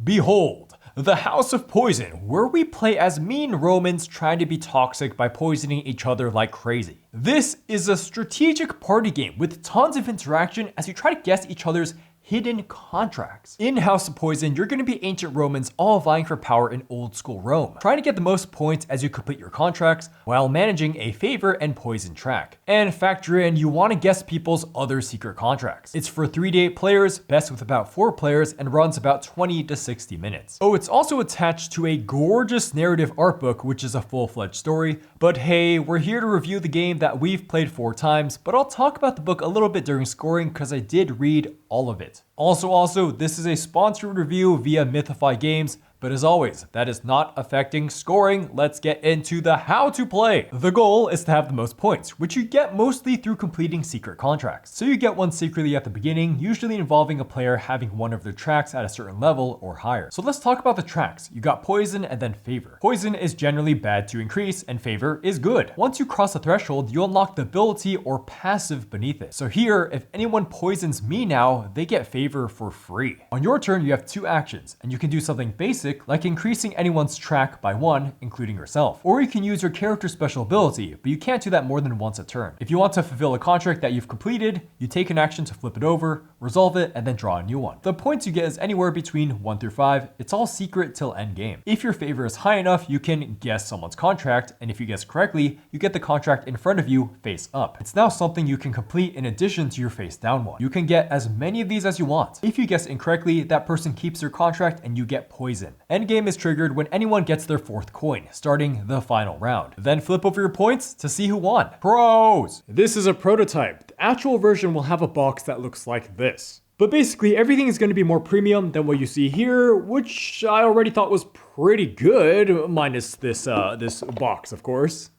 Behold, the House of Poison, where we play as mean Romans trying to be toxic by poisoning each other like crazy. This is a strategic party game with tons of interaction as you try to guess each other's hidden contracts. In House of Poison, you're going to be ancient Romans all vying for power in old school Rome, trying to get the most points as you complete your contracts while managing a favor and poison track. And factor in, you want to guess people's other secret contracts. It's for 3 to 8 players, best with about 4 players, and runs about 20 to 60 minutes. Oh, it's also attached to a gorgeous narrative art book, which is a full-fledged story. But hey, we're here to review the game that we've played 4 times, but I'll talk about the book a little bit during scoring because I did read all of it. Also, this is a sponsored review via Mythify Games, but as always, that is not affecting scoring. Let's get into the how to play. The goal is to have the most points, which you get mostly through completing secret contracts. So you get one secretly at the beginning, usually involving a player having one of their tracks at a certain level or higher. So let's talk about the tracks. You got poison and then favor. Poison is generally bad to increase and favor is good. Once you cross the threshold, you unlock the ability or passive beneath it. So here, if anyone poisons me now, they get favor for free. On your turn, you have 2 actions and you can do something basic like increasing anyone's track by 1, including yourself. Or you can use your character's special ability, but you can't do that more than once a turn. If you want to fulfill a contract that you've completed, you take an action to flip it over, resolve it, and then draw a new one. The points you get is anywhere between 1 through 5. It's all secret till end game. If your favor is high enough, you can guess someone's contract, and if you guess correctly, you get the contract in front of you face up. It's now something you can complete in addition to your face down one. You can get as many of these as you want. If you guess incorrectly, that person keeps their contract and you get poison. Endgame is triggered when anyone gets their 4th coin, starting the final round. Then flip over your points to see who won. Pros! This is a prototype. The actual version will have a box that looks like this. But basically, everything is going to be more premium than what you see here, which I already thought was pretty good, minus this box, of course.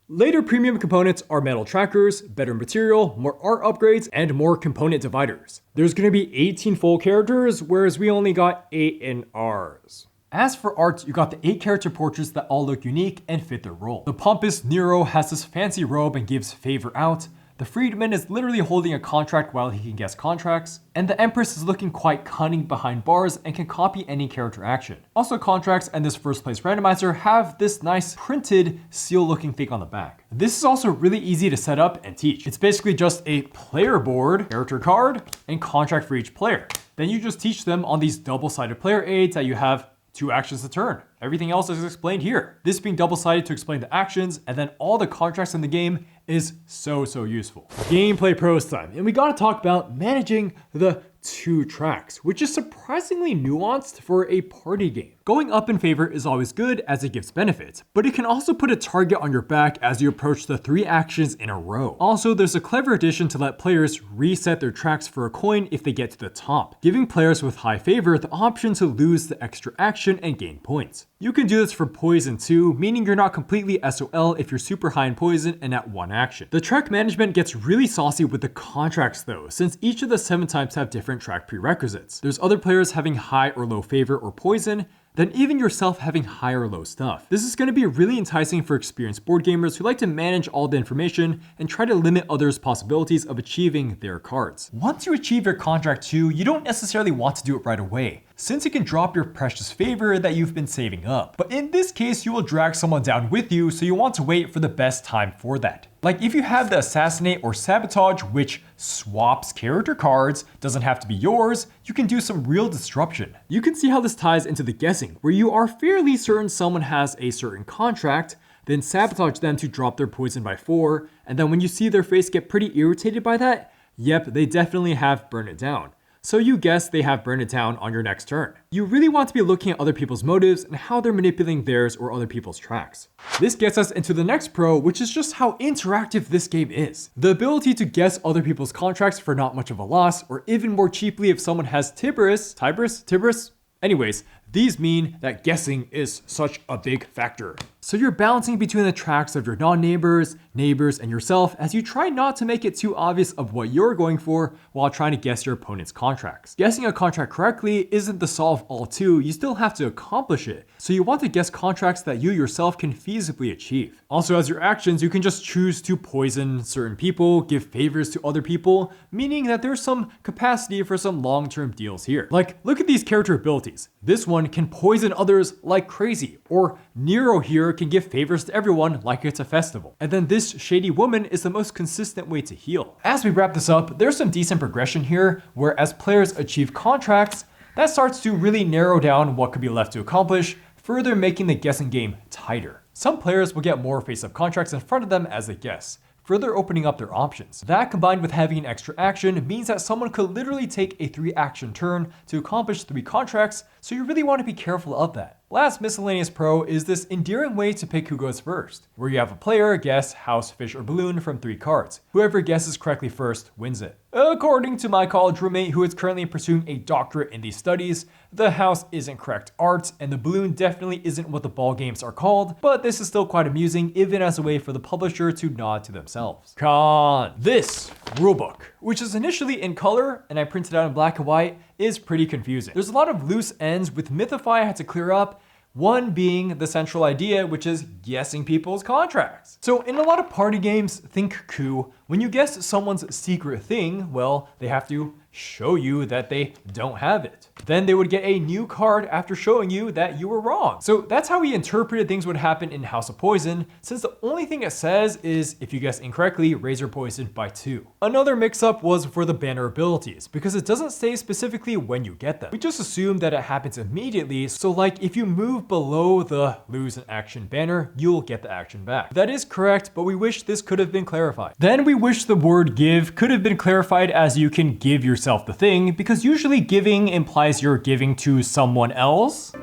Later premium components are metal trackers, better material, more art upgrades, and more component dividers. There's going to be 18 full characters, whereas we only got 8 in ours. As for art, you got the 8 character portraits that all look unique and fit their role. The pompous Nero has this fancy robe and gives favor out. The freedman is literally holding a contract while he can guess contracts, and the empress is looking quite cunning behind bars and can copy any character action. Also, contracts and this first place randomizer have this nice printed seal looking thing on the back. This is also really easy to set up and teach. It's basically just a player board, character card, and contract for each player. Then you just teach them on these double-sided player aids that you have 2 actions a turn. Everything else is explained here. This being double-sided to explain the actions, and then all the contracts in the game is so useful. Gameplay pros time, and we gotta talk about managing the 2 tracks, which is surprisingly nuanced for a party game. Going up in favor is always good as it gives benefits, but it can also put a target on your back as you approach the 3 actions in a row. Also, there's a clever addition to let players reset their tracks for a coin if they get to the top, giving players with high favor the option to lose the extra action and gain points. You can do this for poison too, meaning you're not completely SOL if you're super high in poison and at 1 action. The track management gets really saucy with the contracts though, since each of the 7 types have different track prerequisites. There's other players having high or low favor or poison, then even yourself having high or low stuff. This is going to be really enticing for experienced board gamers who like to manage all the information and try to limit others' possibilities of achieving their cards. Once you achieve your contract too, you don't necessarily want to do it right away, since it can drop your precious favor that you've been saving up. But in this case, you will drag someone down with you, so you want to wait for the best time for that. Like if you have the assassinate or sabotage, which swaps character cards, doesn't have to be yours, you can do some real disruption. You can see how this ties into the guessing, where you are fairly certain someone has a certain contract, then sabotage them to drop their poison by 4, and then when you see their face get pretty irritated by that, yep, they definitely have burned it down. So you guess they have burned it down on your next turn. You really want to be looking at other people's motives and how they're manipulating theirs or other people's tracks. This gets us into the next pro, which is just how interactive this game is. The ability to guess other people's contracts for not much of a loss, or even more cheaply if someone has Tibris? Anyways, these mean that guessing is such a big factor. So you're balancing between the tracks of your non-neighbors, neighbors, and yourself as you try not to make it too obvious of what you're going for while trying to guess your opponent's contracts. Guessing a contract correctly isn't the solve all too, you still have to accomplish it. So you want to guess contracts that you yourself can feasibly achieve. Also, as your actions, you can just choose to poison certain people, give favors to other people, meaning that there's some capacity for some long-term deals here. Like, look at these character abilities. This one can poison others like crazy, or Nero here can give favors to everyone like it's a festival. And then this shady woman is the most consistent way to heal. As we wrap this up, there's some decent progression here, where as players achieve contracts, that starts to really narrow down what could be left to accomplish, further making the guessing game tighter. Some players will get more face-up contracts in front of them as they guess, further opening up their options. That combined with having an extra action means that someone could literally take a 3-action turn to accomplish 3 contracts, so you really want to be careful of that. Last miscellaneous pro is this endearing way to pick who goes first, where you have a player guess house, fish, or balloon from 3 cards. Whoever guesses correctly first wins it. According to my college roommate who is currently pursuing a doctorate in these studies, the house isn't correct art, and the balloon definitely isn't what the ball games are called, but this is still quite amusing even as a way for the publisher to nod to themselves. Con. This rulebook, which is initially in color and I printed out in black and white, is pretty confusing. There's a lot of loose ends with Mythify I had to clear up, one being the central idea, which is guessing people's contracts. So in a lot of party games, think coup, when you guess someone's secret thing, well, they have to show you that they don't have it. Then they would get a new card after showing you that you were wrong. So that's how we interpreted things would happen in House of Poison, since the only thing it says is if you guess incorrectly, raise your poison by 2. Another mix-up was for the banner abilities, because it doesn't say specifically when you get them. We just assume that it happens immediately, so like if you move below the lose an action banner, you'll get the action back. That is correct, but we wish this could have been clarified. Then we wish the word give could have been clarified as you can give yourself the thing, because usually giving implies you're giving to someone else.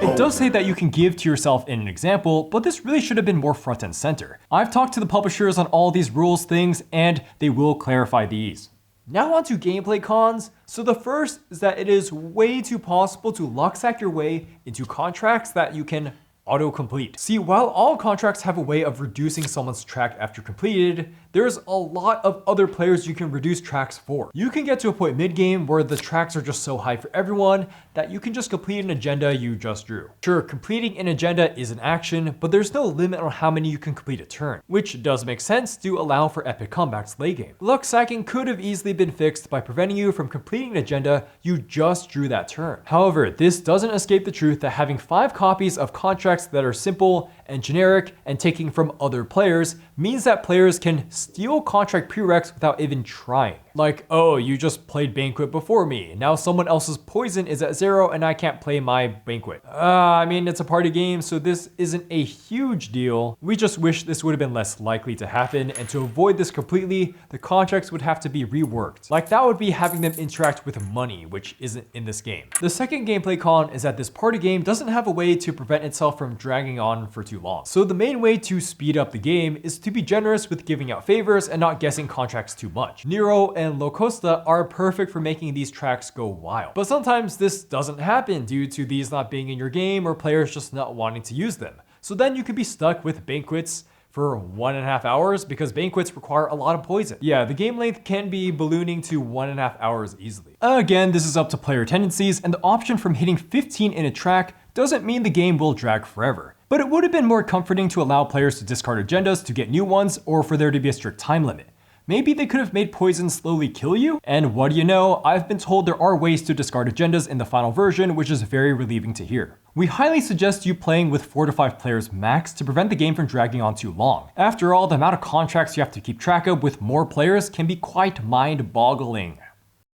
It does say that you can give to yourself in an example, but this really should have been more front and center. I've talked to the publishers on all these rules things, and they will clarify these. Now on to gameplay cons. So the first is that it is way too possible to lucksack your way into contracts that you can autocomplete. See, while all contracts have a way of reducing someone's track after completed, there's a lot of other players you can reduce tracks for. You can get to a point mid-game where the tracks are just so high for everyone that you can just complete an agenda you just drew. Sure, completing an agenda is an action, but there's no limit on how many you can complete a turn, which does make sense to allow for epic comebacks late game. Lucksacking could have easily been fixed by preventing you from completing an agenda you just drew that turn. However, this doesn't escape the truth that having 5 copies of contracts that are simple and generic and taking from other players means that players can steal contract prereqs without even trying. Like, oh, you just played Banquet before me. Now someone else's poison is at 0 and I can't play my Banquet. I mean, it's a party game, so this isn't a huge deal. We just wish this would have been less likely to happen, and to avoid this completely, the contracts would have to be reworked. Like that would be having them interact with money, which isn't in this game. The second gameplay con is that this party game doesn't have a way to prevent itself from dragging on for too long. So the main way to speed up the game is to be generous with giving out favors and not guessing contracts too much. Nero and Locosta are perfect for making these tracks go wild. But sometimes this doesn't happen due to these not being in your game or players just not wanting to use them. So then you could be stuck with Banquets for 1.5 hours because Banquets require a lot of poison. Yeah, the game length can be ballooning to 1.5 hours easily. Again, this is up to player tendencies, and the option from hitting 15 in a track doesn't mean the game will drag forever. But it would have been more comforting to allow players to discard agendas to get new ones, or for there to be a strict time limit. Maybe they could have made poison slowly kill you? And what do you know, I've been told there are ways to discard agendas in the final version, which is very relieving to hear. We highly suggest you playing with 4 to 5 players max to prevent the game from dragging on too long. After all, the amount of contracts you have to keep track of with more players can be quite mind-boggling.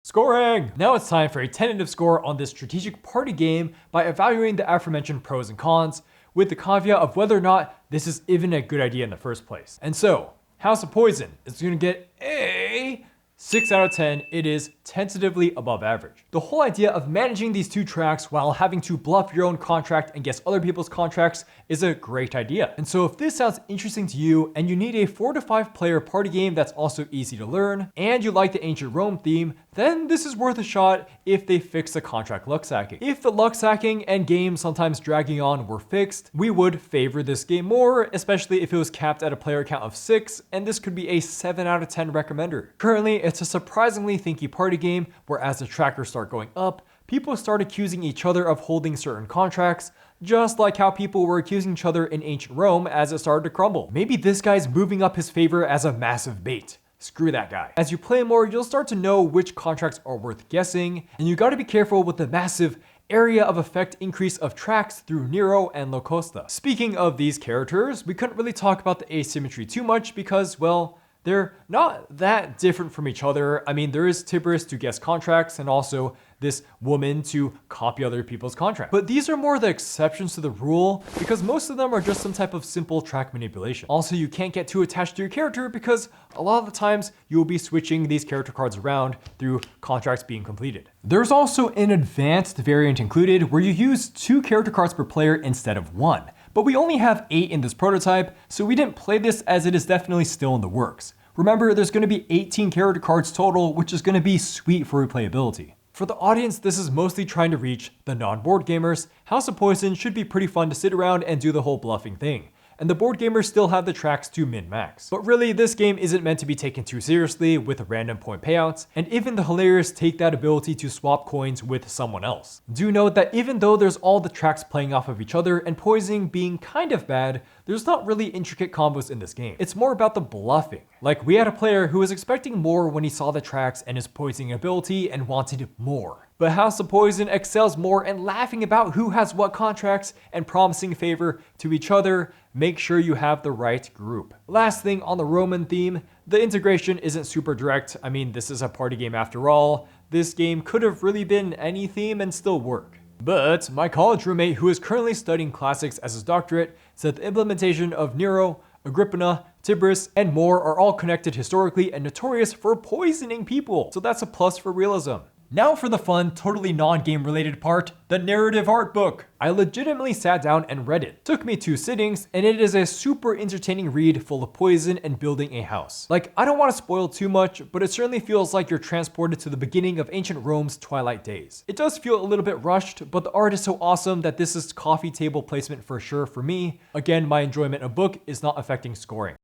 Scoring! Now it's time for a tentative score on this strategic party game by evaluating the aforementioned pros and cons, with the caveat of whether or not this is even a good idea in the first place. And so, House of Poison is going to get a 6 out of 10. It is tentatively above average. The whole idea of managing these 2 tracks while having to bluff your own contract and guess other people's contracts is a great idea. And so if this sounds interesting to you and you need a 4 to 5 player party game that's also easy to learn, and you like the ancient Rome theme, then this is worth a shot if they fix the contract lucksacking. If the lucksacking and game sometimes dragging on were fixed, we would favor this game more, especially if it was capped at a player count of 6, and this could be a 7 out of 10 recommender. Currently, it's a surprisingly thinky party game where as the trackers start going up, people start accusing each other of holding certain contracts, just like how people were accusing each other in ancient Rome as it started to crumble. Maybe this guy's moving up his favor as a massive bait. Screw that guy. As you play more, you'll start to know which contracts are worth guessing, and you gotta be careful with the massive area of effect increase of tracks through Nero and Locosta. Speaking of these characters, we couldn't really talk about the asymmetry too much because, well, they're not that different from each other. I mean, there is Tiberius to guess contracts and also this woman to copy other people's contracts. But these are more the exceptions to the rule because most of them are just some type of simple track manipulation. Also, you can't get too attached to your character because a lot of the times you will be switching these character cards around through contracts being completed. There's also an advanced variant included where you use 2 character cards per player instead of 1. But we only have 8 in this prototype, so we didn't play this as it is definitely still in the works. Remember, there's going to be 18 character cards total, which is going to be sweet for replayability. For the audience, this is mostly trying to reach the non-board gamers. House of Poison should be pretty fun to sit around and do the whole bluffing thing. And the board gamers still have the tracks to min-max. But really, this game isn't meant to be taken too seriously with random point payouts, and even the hilarious take that ability to swap coins with someone else. Do note that even though there's all the tracks playing off of each other and poisoning being kind of bad, there's not really intricate combos in this game. It's more about the bluffing. Like, we had a player who was expecting more when he saw the tracks and his poisoning ability and wanted more. But House of Poison excels more in laughing about who has what contracts and promising favor to each other. Make sure you have the right group. Last thing on the Roman theme, the integration isn't super direct. I mean, this is a party game after all. This game could have really been any theme and still work. But my college roommate, who is currently studying classics as his doctorate, said the implementation of Nero, Agrippina, Tiberius, and more are all connected historically and notorious for poisoning people. So that's a plus for realism. Now for the fun, totally non-game related part, the narrative art book. I legitimately sat down and read it. Took me 2 sittings, and it is a super entertaining read full of poison and building a house. Like, I don't want to spoil too much, but it certainly feels like you're transported to the beginning of ancient Rome's twilight days. It does feel a little bit rushed, but the art is so awesome that this is coffee table placement for sure for me. Again, my enjoyment of book is not affecting scoring.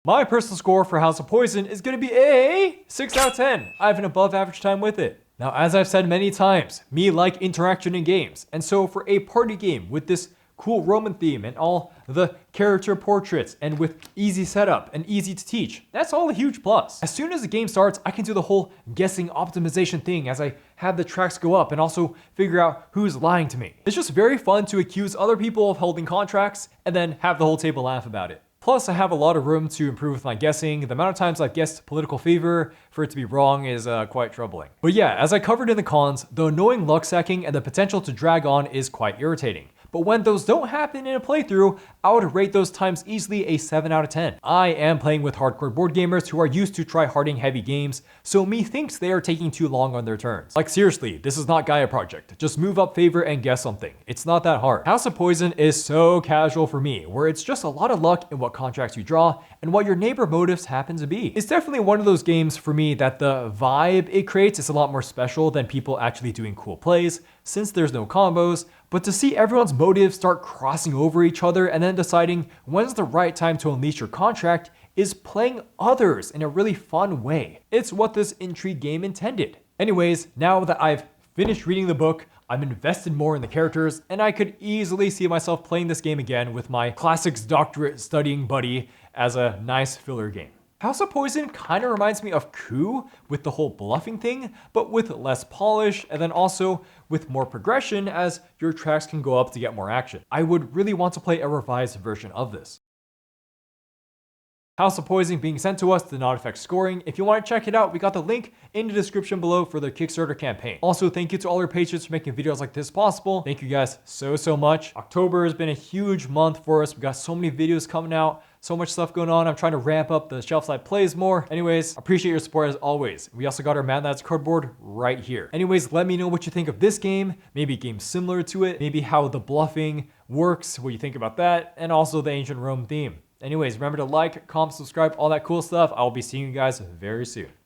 My personal score for House of Poison is going to be a 6 out of 10. I have an above average time with it. Now, as I've said many times, me like interaction in games. And so for a party game with this cool Roman theme and all the character portraits and with easy setup and easy to teach, that's all a huge plus. As soon as the game starts, I can do the whole guessing optimization thing as I have the tracks go up and also figure out who's lying to me. It's just very fun to accuse other people of holding contracts and then have the whole table laugh about it. Plus, I have a lot of room to improve with my guessing. The amount of times I've guessed political fever for it to be wrong is quite troubling. But yeah, as I covered in the cons, the annoying lucksacking and the potential to drag on is quite irritating. But when those don't happen in a playthrough, I would rate those times easily a 7 out of 10. I am playing with hardcore board gamers who are used to try-harding heavy games, so methinks they are taking too long on their turns. Like seriously, this is not Gaia Project. Just move up favor and guess something. It's not that hard. House of Poison is so casual for me, where it's just a lot of luck in what contracts you draw and what your neighbor motives happen to be. It's definitely one of those games for me that the vibe it creates is a lot more special than people actually doing cool plays, since there's no combos, but to see everyone's motives start crossing over each other and then deciding when's the right time to unleash your contract is playing others in a really fun way. It's what this intrigue game intended. Anyways, now that I've finished reading the book, I'm invested more in the characters, and I could easily see myself playing this game again with my classics doctorate studying buddy as a nice filler game. House of Poison kind of reminds me of Coup with the whole bluffing thing, but with less polish and then also with more progression as your tracks can go up to get more action. I would really want to play a revised version of this. House of Poison being sent to us did not affect scoring. If you want to check it out, we got the link in the description below for the Kickstarter campaign. Also, thank you to all our patrons for making videos like this possible. Thank you guys so much. October has been a huge month for us. We got so many videos coming out, so much stuff going on. I'm trying to ramp up the shelf side plays more. Anyways, appreciate your support as always. We also got our Mad Lads cardboard right here. Anyways, let me know what you think of this game, maybe games similar to it, maybe how the bluffing works, what you think about that, and also the ancient Rome theme. Anyways, remember to like, comment, subscribe, all that cool stuff. I'll be seeing you guys very soon.